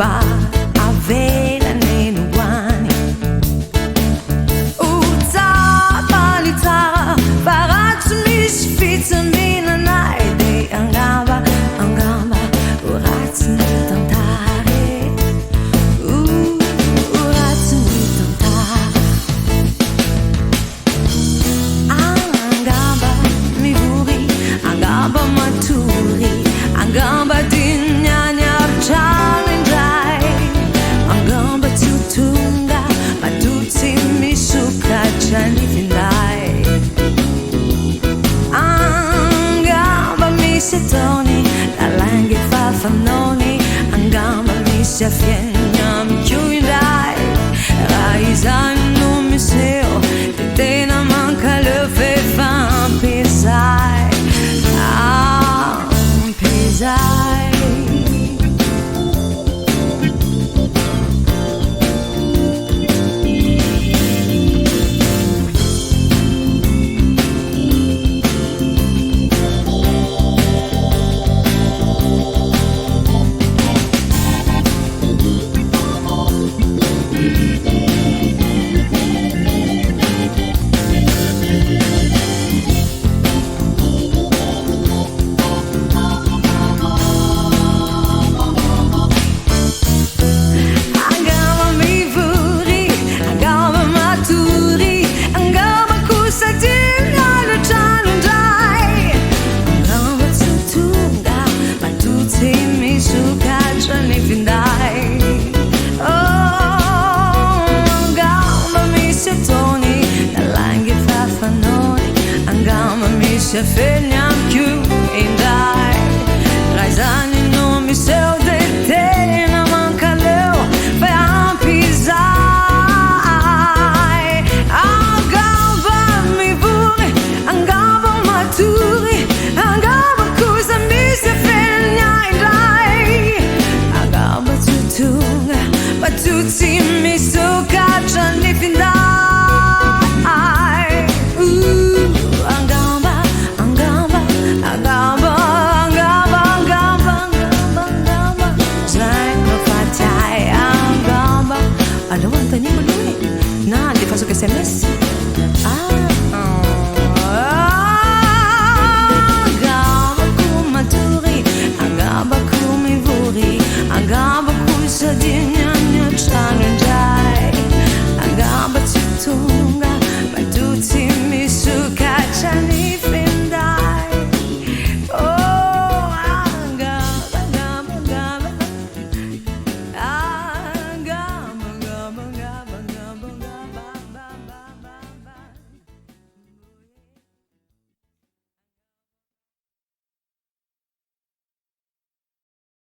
fa avela nenu wani Uza balitara Farat mis vitamina naide Angamba, angamba Urat ni tantare Urat ni tantare Angamba mi vuri Angamba maturi Angamba dinyanya challenjai Angamba tutunga Matuti misuka chani vindai Angamba mi setoni La langue fa famnoni Angamba mi si affiegna mi chiudai Raisano mi seo Di te non manca le feffa pesai pesai Se fegniam più in dai Raisani non mi seu de te Na manca leu Fai ampisai Angamba mi vuri Angamba maturi Angamba cosa mi se fegna in dai Angamba tutunga Ma tutti mi su cacciano fin dai Sai che sei messi